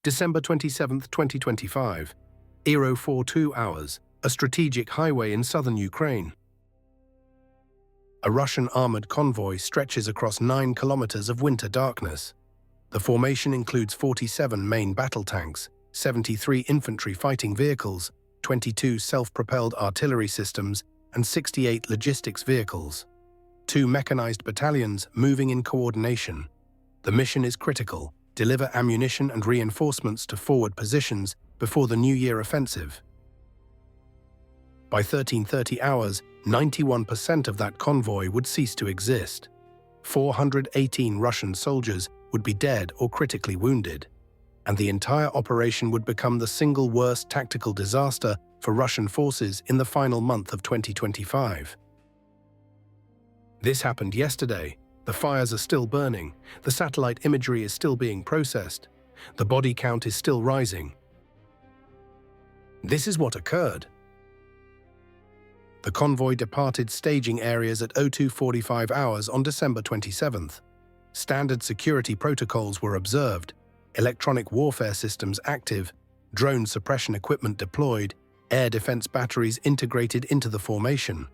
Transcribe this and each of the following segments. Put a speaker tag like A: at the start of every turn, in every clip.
A: December 27, 2025, 042 hours, a strategic highway in southern Ukraine. A Russian armored convoy stretches across 9 kilometers of winter darkness. The formation includes 47 main battle tanks, 73 infantry fighting vehicles, 22 self-propelled artillery systems, and 68 logistics vehicles. 2 mechanized battalions moving in coordination. The mission is critical: deliver ammunition and reinforcements to forward positions before the New Year offensive. By 1330 hours, 91% of that convoy would cease to exist. 418 Russian soldiers would be dead or critically wounded, and the entire operation would become the single worst tactical disaster for Russian forces in the final month of 2025. This happened yesterday. The fires are still burning, the satellite imagery is still being processed, the body count is still rising. This is what occurred. The convoy departed staging areas at 02:45 hours on December 27th. Standard security protocols were observed, electronic warfare systems active, drone suppression equipment deployed, air defense batteries integrated into the formation.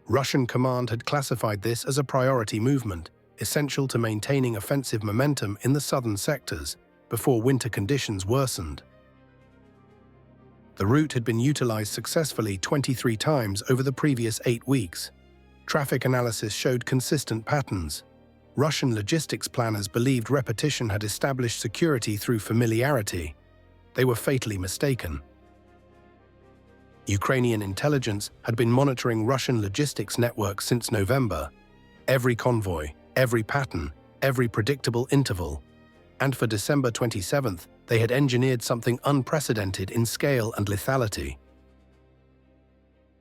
A: Russian command had classified this as a priority movement, essential to maintaining offensive momentum in the southern sectors before winter conditions worsened. The route had been utilized successfully 23 times over the previous 8 weeks. Traffic analysis showed consistent patterns. Russian logistics planners believed repetition had established security through familiarity. They were fatally mistaken. Ukrainian intelligence had been monitoring Russian logistics networks since November. Every convoy, every pattern, every predictable interval. And for December 27th, they had engineered something unprecedented in scale and lethality.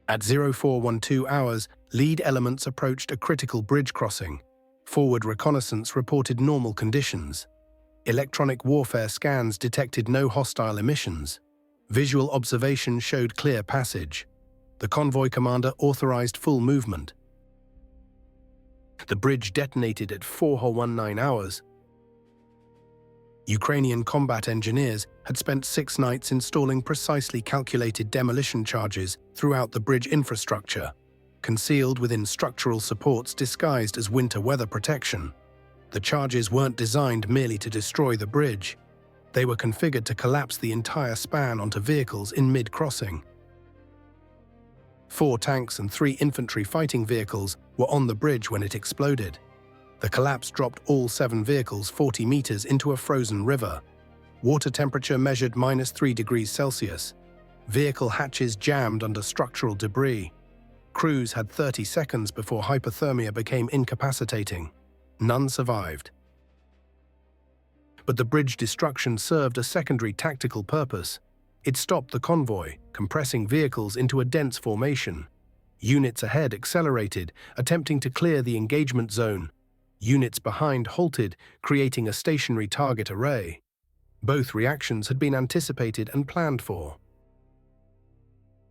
A: At 0412 hours, lead elements approached a critical bridge crossing. Forward reconnaissance reported normal conditions. Electronic warfare scans detected no hostile emissions. Visual observation showed clear passage. The convoy commander authorized full movement. The bridge detonated at 0419 hours. Ukrainian combat engineers had spent 6 nights installing precisely calculated demolition charges throughout the bridge infrastructure, concealed within structural supports disguised as winter weather protection. The charges weren't designed merely to destroy the bridge. They were configured to collapse the entire span onto vehicles in mid-crossing. 4 tanks and 3 infantry fighting vehicles were on the bridge when it exploded. The collapse dropped all 7 vehicles 40 meters into a frozen river. Water temperature measured -3 degrees Celsius. Vehicle hatches jammed under structural debris. Crews had 30 seconds before hypothermia became incapacitating. None survived. But the bridge destruction served a secondary tactical purpose. It stopped the convoy, compressing vehicles into a dense formation. Units ahead accelerated, attempting to clear the engagement zone. Units behind halted, creating a stationary target array. Both reactions had been anticipated and planned for.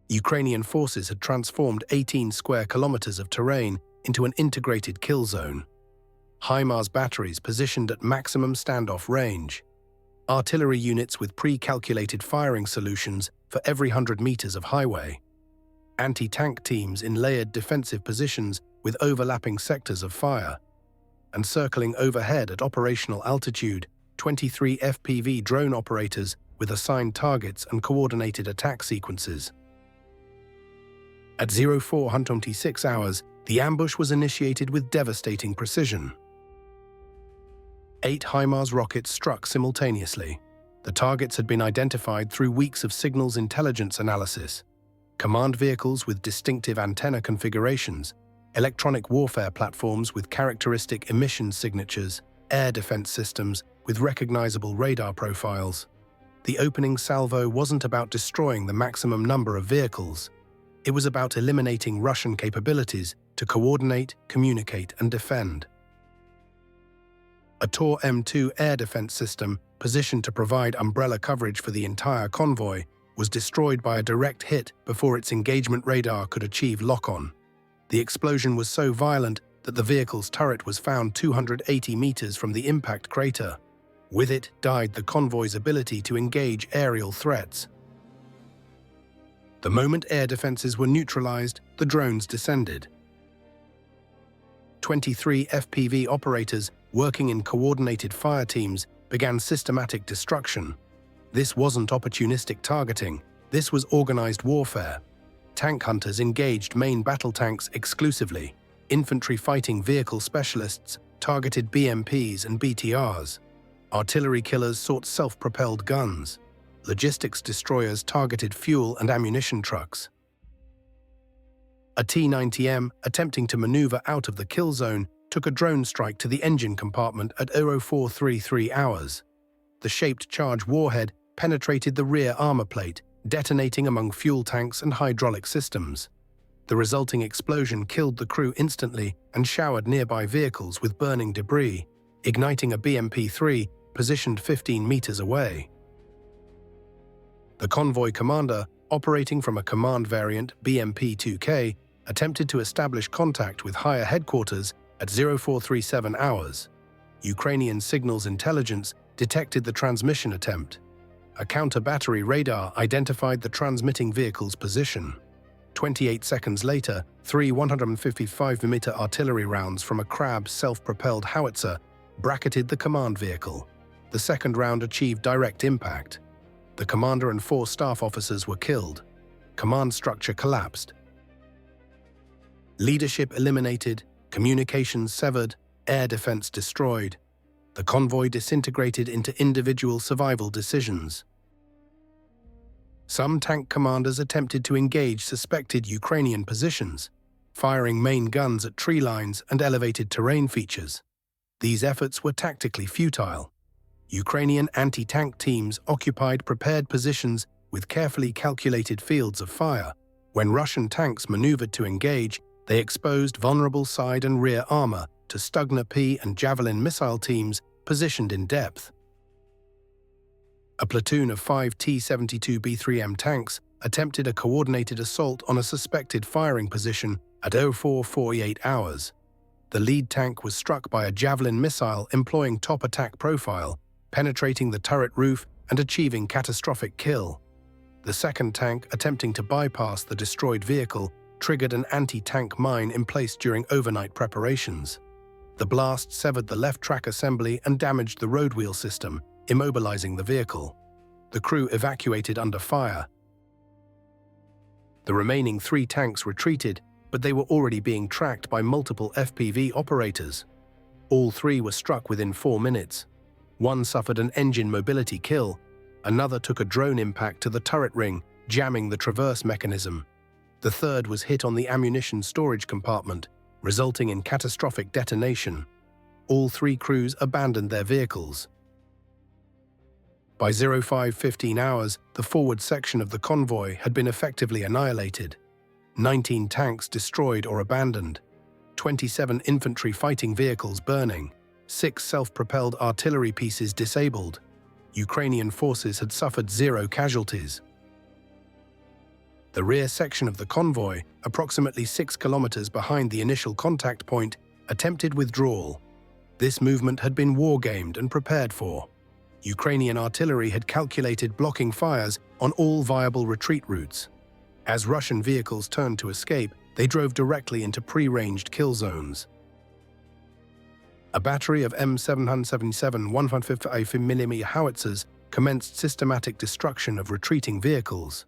A: Ukrainian forces had transformed 18 square kilometers of terrain into an integrated kill zone. HIMARS batteries positioned at maximum standoff range. Artillery units with pre-calculated firing solutions for every 100 meters of highway. Anti-tank teams in layered defensive positions with overlapping sectors of fire. And circling overhead at operational altitude, 23 FPV drone operators with assigned targets and coordinated attack sequences. At 0426 hours, the ambush was initiated with devastating precision. 8 HIMARS rockets struck simultaneously. The targets had been identified through weeks of signals intelligence analysis. Command vehicles with distinctive antenna configurations, electronic warfare platforms with characteristic emission signatures, air defense systems with recognizable radar profiles. The opening salvo wasn't about destroying the maximum number of vehicles. It was about eliminating Russian capabilities to coordinate, communicate, and defend. A Tor M2 air defense system, positioned to provide umbrella coverage for the entire convoy, was destroyed by a direct hit before its engagement radar could achieve lock-on. The explosion was so violent that the vehicle's turret was found 280 meters from the impact crater. With it died the convoy's ability to engage aerial threats. The moment air defenses were neutralised, the drones descended. 23 FPV operators working in coordinated fire teams began systematic destruction. This wasn't opportunistic targeting, this was organised warfare. Tank hunters engaged main battle tanks exclusively. Infantry fighting vehicle specialists targeted BMPs and BTRs. Artillery killers sought self-propelled guns. Logistics destroyers targeted fuel and ammunition trucks. A T-90M, attempting to maneuver out of the kill zone, took a drone strike to the engine compartment at 0433 hours. The shaped charge warhead penetrated the rear armor plate, detonating among fuel tanks and hydraulic systems. The resulting explosion killed the crew instantly and showered nearby vehicles with burning debris, igniting a BMP-3 positioned 15 meters away. The convoy commander, operating from a command variant BMP-2K, attempted to establish contact with higher headquarters at 0437 hours. Ukrainian signals intelligence detected the transmission attempt. A counter-battery radar identified the transmitting vehicle's position. 28 seconds later, 3 155mm artillery rounds from a Crab self-propelled howitzer bracketed the command vehicle. The second round achieved direct impact. The commander and 4 staff officers were killed. Command structure collapsed. Leadership eliminated, communications severed, air defense destroyed. The convoy disintegrated into individual survival decisions. Some tank commanders attempted to engage suspected Ukrainian positions, firing main guns at tree lines and elevated terrain features. These efforts were tactically futile. Ukrainian anti-tank teams occupied prepared positions with carefully calculated fields of fire. When Russian tanks maneuvered to engage, they exposed vulnerable side and rear armor to Stugner P and Javelin missile teams positioned in depth. A platoon of 5 T-72B3M tanks attempted a coordinated assault on a suspected firing position at 0448 hours. The lead tank was struck by a Javelin missile employing top attack profile, penetrating the turret roof and achieving catastrophic kill. The second tank, attempting to bypass the destroyed vehicle, triggered an anti-tank mine in place during overnight preparations. The blast severed the left track assembly and damaged the road wheel system, immobilizing the vehicle. The crew evacuated under fire. The remaining 3 tanks retreated, but they were already being tracked by multiple FPV operators. All 3 were struck within 4 minutes. One suffered an engine mobility kill. Another took a drone impact to the turret ring, jamming the traverse mechanism. The third was hit on the ammunition storage compartment, resulting in catastrophic detonation. All 3 crews abandoned their vehicles. By 0515 hours, the forward section of the convoy had been effectively annihilated. 19 tanks destroyed or abandoned. 27 infantry fighting vehicles burning. 6 self-propelled artillery pieces disabled. Ukrainian forces had suffered 0 casualties. The rear section of the convoy, approximately 6 kilometers behind the initial contact point, attempted withdrawal. This movement had been war-gamed and prepared for. Ukrainian artillery had calculated blocking fires on all viable retreat routes. As Russian vehicles turned to escape, they drove directly into pre-ranged kill zones. A battery of M777 155mm howitzers commenced systematic destruction of retreating vehicles.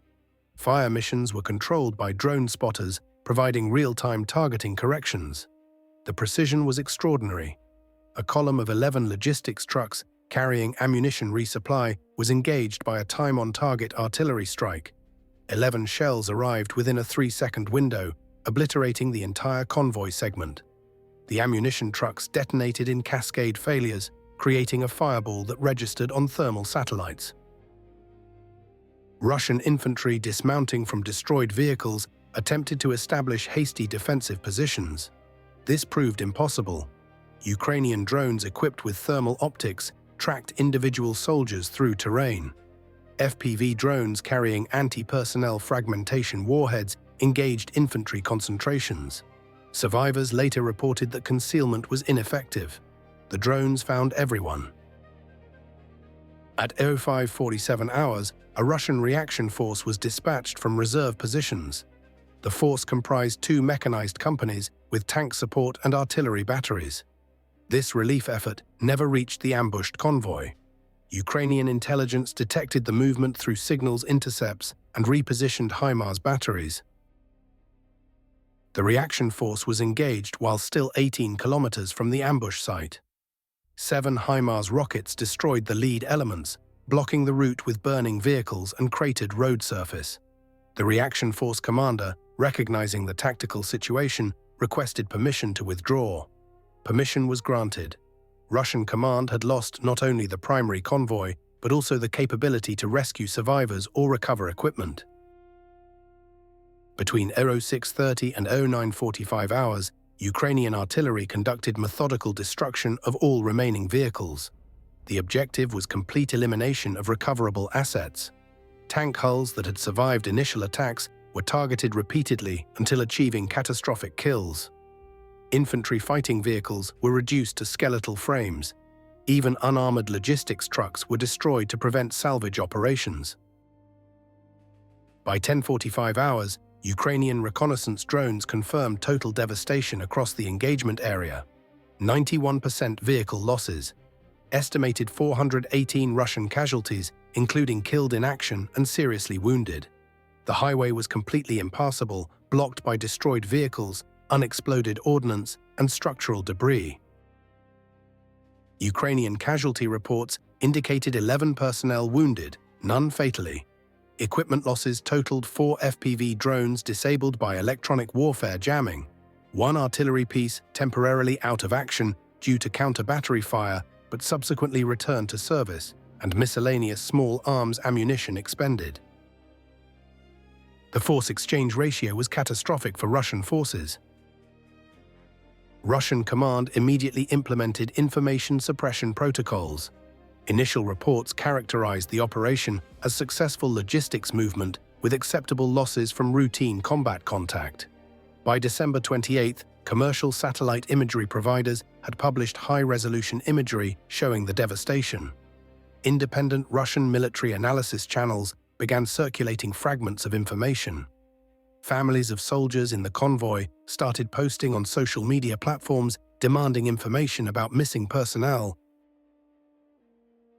A: Fire missions were controlled by drone spotters, providing real-time targeting corrections. The precision was extraordinary. A column of 11 logistics trucks carrying ammunition resupply was engaged by a time-on-target artillery strike. 11 shells arrived within a 3-second window, obliterating the entire convoy segment. The ammunition trucks detonated in cascade failures, creating a fireball that registered on thermal satellites. Russian infantry dismounting from destroyed vehicles attempted to establish hasty defensive positions. This proved impossible. Ukrainian drones equipped with thermal optics tracked individual soldiers through terrain. FPV drones carrying anti-personnel fragmentation warheads engaged infantry concentrations. Survivors later reported that concealment was ineffective. The drones found everyone. At 05:47 hours, a Russian reaction force was dispatched from reserve positions. The force comprised 2 mechanized companies with tank support and artillery batteries. This relief effort never reached the ambushed convoy. Ukrainian intelligence detected the movement through signals intercepts and repositioned HIMARS batteries. The reaction force was engaged while still 18 kilometers from the ambush site. 7 HIMARS rockets destroyed the lead elements, blocking the route with burning vehicles and cratered road surface. The reaction force commander, recognizing the tactical situation, requested permission to withdraw. Permission was granted. Russian command had lost not only the primary convoy, but also the capability to rescue survivors or recover equipment. Between 06:30 and 09:45 hours, Ukrainian artillery conducted methodical destruction of all remaining vehicles. The objective was complete elimination of recoverable assets. Tank hulls that had survived initial attacks were targeted repeatedly until achieving catastrophic kills. Infantry fighting vehicles were reduced to skeletal frames. Even unarmored logistics trucks were destroyed to prevent salvage operations. By 10:45 hours, Ukrainian reconnaissance drones confirmed total devastation across the engagement area. 91% vehicle losses. Estimated 418 Russian casualties, including killed in action and seriously wounded. The highway was completely impassable, blocked by destroyed vehicles, unexploded ordnance, and structural debris. Ukrainian casualty reports indicated 11 personnel wounded, none fatally. Equipment losses totaled 4 FPV drones disabled by electronic warfare jamming, 1 artillery piece temporarily out of action due to counter-battery fire but subsequently returned to service, and miscellaneous small arms ammunition expended. The force exchange ratio was catastrophic for Russian forces. Russian command immediately implemented information suppression protocols. Initial reports characterized the operation as successful logistics movement with acceptable losses from routine combat contact. By December 28, commercial satellite imagery providers had published high-resolution imagery showing the devastation. Independent Russian military analysis channels began circulating fragments of information. Families of soldiers in the convoy started posting on social media platforms demanding information about missing personnel.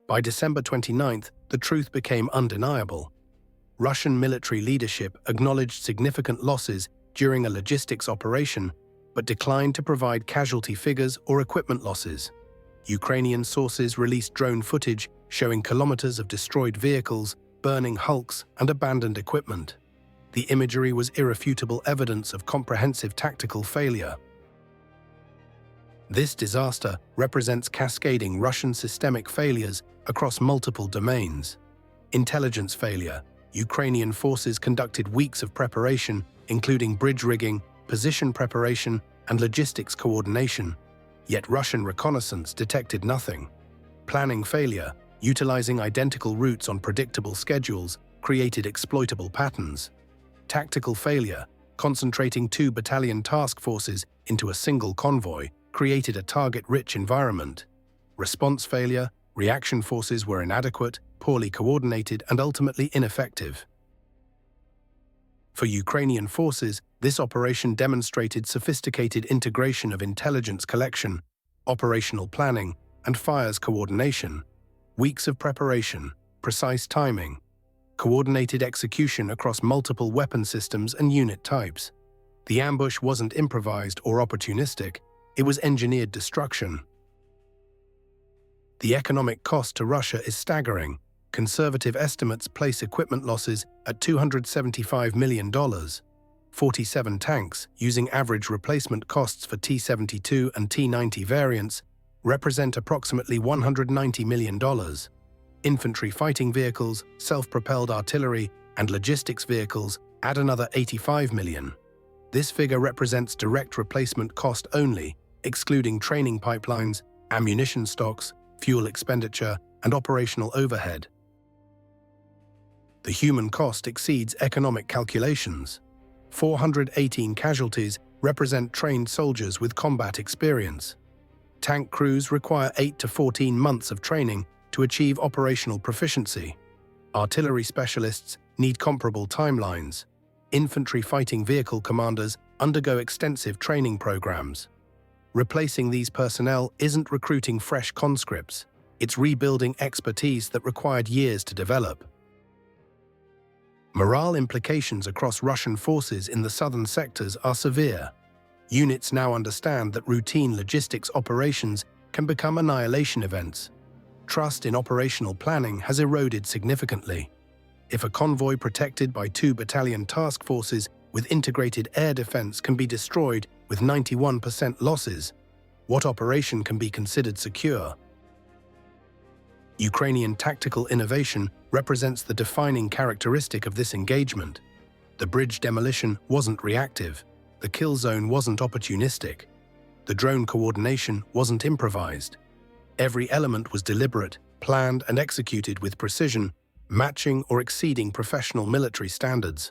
A: By December 29th, the truth became undeniable. Russian military leadership acknowledged significant losses during a logistics operation, but declined to provide casualty figures or equipment losses. Ukrainian sources released drone footage showing kilometers of destroyed vehicles, burning hulks, and abandoned equipment. The imagery was irrefutable evidence of comprehensive tactical failure. This disaster represents cascading Russian systemic failures across multiple domains. Intelligence failure. Ukrainian forces conducted weeks of preparation, including bridge rigging, position preparation, and logistics coordination. Yet Russian reconnaissance detected nothing. Planning failure. Utilizing identical routes on predictable schedules created exploitable patterns. Tactical failure. Concentrating 2 battalion task forces into a single convoy created a target-rich environment. Response failure. Reaction forces were inadequate, poorly coordinated, and ultimately ineffective. For Ukrainian forces, this operation demonstrated sophisticated integration of intelligence collection, operational planning, and fires coordination. Weeks of preparation, precise timing, coordinated execution across multiple weapon systems and unit types. The ambush wasn't improvised or opportunistic, it was engineered destruction. The economic cost to Russia is staggering. Conservative estimates place equipment losses at $275 million. 47 tanks, using average replacement costs for T-72 and T-90 variants, represent approximately $190 million. Infantry fighting vehicles, self-propelled artillery, and logistics vehicles add another $85 million. This figure represents direct replacement cost only, excluding training pipelines, ammunition stocks, fuel expenditure, and operational overhead. The human cost exceeds economic calculations. 418 casualties represent trained soldiers with combat experience. Tank crews require 8 to 14 months of training to achieve operational proficiency. Artillery specialists need comparable timelines. Infantry fighting vehicle commanders undergo extensive training programs. Replacing these personnel isn't recruiting fresh conscripts, it's rebuilding expertise that required years to develop. Morale implications across Russian forces in the southern sectors are severe. Units now understand that routine logistics operations can become annihilation events. Trust in operational planning has eroded significantly. If a convoy protected by 2 battalion task forces with integrated air defense can be destroyed with 91% losses, what operation can be considered secure? Ukrainian tactical innovation represents the defining characteristic of this engagement. The bridge demolition wasn't reactive. The kill zone wasn't opportunistic. The drone coordination wasn't improvised. Every element was deliberate, planned and executed with precision, matching or exceeding professional military standards.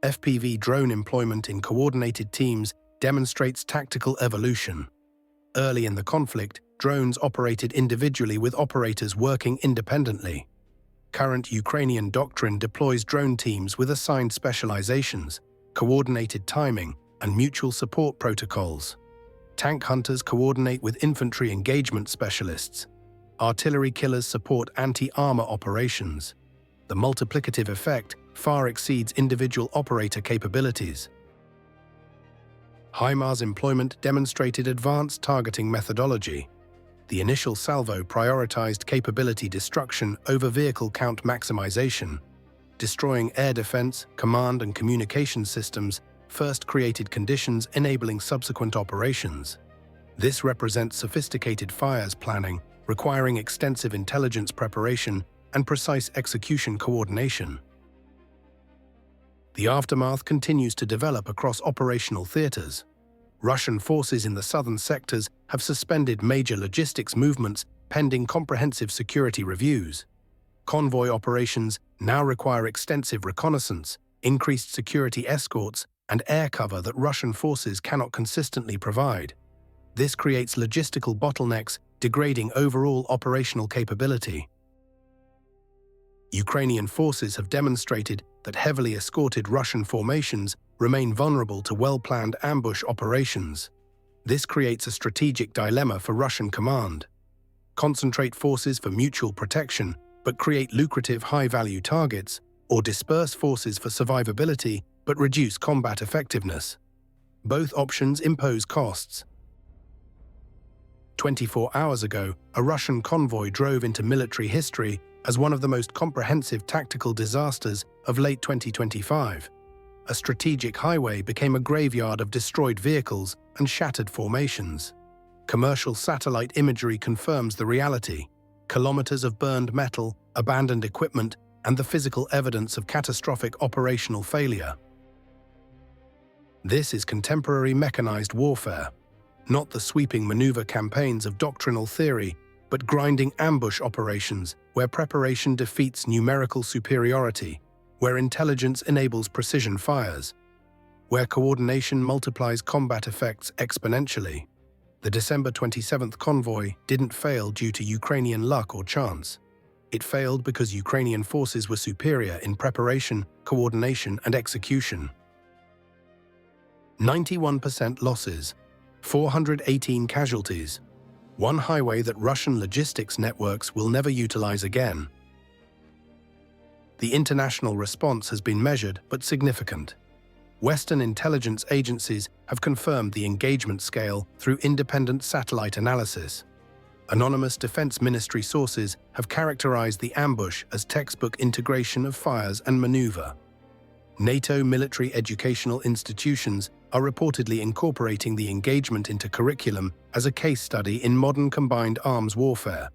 A: FPV drone employment in coordinated teams demonstrates tactical evolution. Early in the conflict, drones operated individually with operators working independently. Current Ukrainian doctrine deploys drone teams with assigned specializations, coordinated timing, and mutual support protocols. Tank hunters coordinate with infantry engagement specialists. Artillery killers support anti-armor operations. The multiplicative effect far exceeds individual operator capabilities. HIMARS employment demonstrated advanced targeting methodology. The initial salvo prioritized capability destruction over vehicle count maximization. Destroying air defense, command and communication systems first created conditions enabling subsequent operations. This represents sophisticated fires planning, requiring extensive intelligence preparation and precise execution coordination. The aftermath continues to develop across operational theaters. Russian forces in the southern sectors have suspended major logistics movements pending comprehensive security reviews. Convoy operations now require extensive reconnaissance, increased security escorts, and air cover that Russian forces cannot consistently provide. This creates logistical bottlenecks, degrading overall operational capability. Ukrainian forces have demonstrated that heavily escorted Russian formations remain vulnerable to well-planned ambush operations. This creates a strategic dilemma for Russian command. Concentrate forces for mutual protection, but create lucrative high-value targets, or disperse forces for survivability but reduce combat effectiveness. Both options impose costs. 24 hours ago, a Russian convoy drove into military history as one of the most comprehensive tactical disasters of late 2025. A strategic highway became a graveyard of destroyed vehicles and shattered formations. Commercial satellite imagery confirms the reality: kilometers of burned metal, abandoned equipment, and the physical evidence of catastrophic operational failure. This is contemporary mechanized warfare, not the sweeping maneuver campaigns of doctrinal theory, but grinding ambush operations where preparation defeats numerical superiority, where intelligence enables precision fires, where coordination multiplies combat effects exponentially. The December 27th convoy didn't fail due to Ukrainian luck or chance. It failed because Ukrainian forces were superior in preparation, coordination, and execution. 91% losses, 418 casualties, one highway that Russian logistics networks will never utilize again. The international response has been measured but significant. Western intelligence agencies have confirmed the engagement scale through independent satellite analysis. Anonymous Defense Ministry sources have characterized the ambush as textbook integration of fires and maneuver. NATO military educational institutions are reportedly incorporating the engagement into curriculum as a case study in modern combined arms warfare.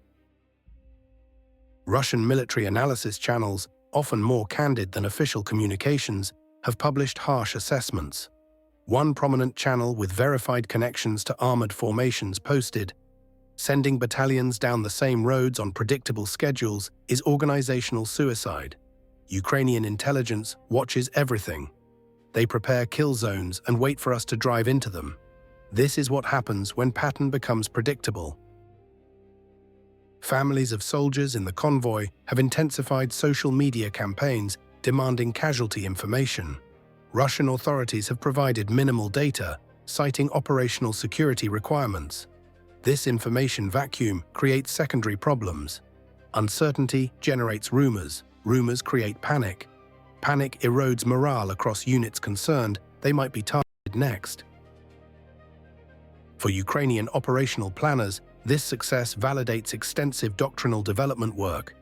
A: Russian military analysis channels, often more candid than official communications, have published harsh assessments. One prominent channel with verified connections to armored formations posted, "Sending battalions down the same roads on predictable schedules is organizational suicide. Ukrainian intelligence watches everything. They prepare kill zones and wait for us to drive into them. This is what happens when pattern becomes predictable." Families of soldiers in the convoy have intensified social media campaigns demanding casualty information. Russian authorities have provided minimal data, citing operational security requirements. This information vacuum creates secondary problems. Uncertainty generates rumors. Rumors create panic. Panic erodes morale across units concerned they might be targeted next. For Ukrainian operational planners, this success validates extensive doctrinal development work.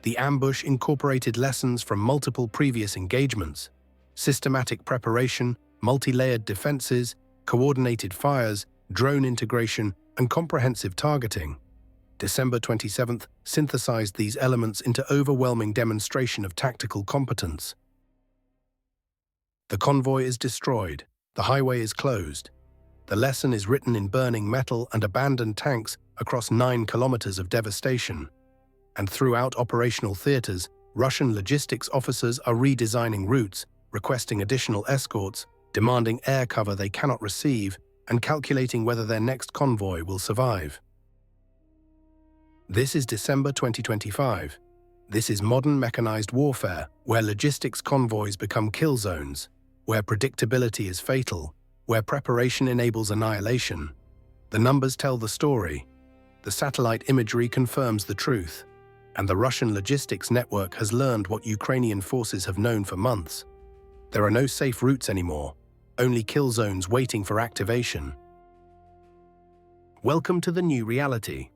A: The ambush incorporated lessons from multiple previous engagements: systematic preparation, multi-layered defenses, coordinated fires, drone integration, and comprehensive targeting. December 27th synthesized these elements into overwhelming demonstration of tactical competence. The convoy is destroyed. The highway is closed. The lesson is written in burning metal and abandoned tanks across 9 kilometers of devastation. And throughout operational theaters, Russian logistics officers are redesigning routes, requesting additional escorts, demanding air cover they cannot receive, and calculating whether their next convoy will survive. This is December 2025. This is modern mechanized warfare, where logistics convoys become kill zones, where predictability is fatal, where preparation enables annihilation. The numbers tell the story. The satellite imagery confirms the truth. And the Russian logistics network has learned what Ukrainian forces have known for months. There are no safe routes anymore, only kill zones waiting for activation. Welcome to the new reality.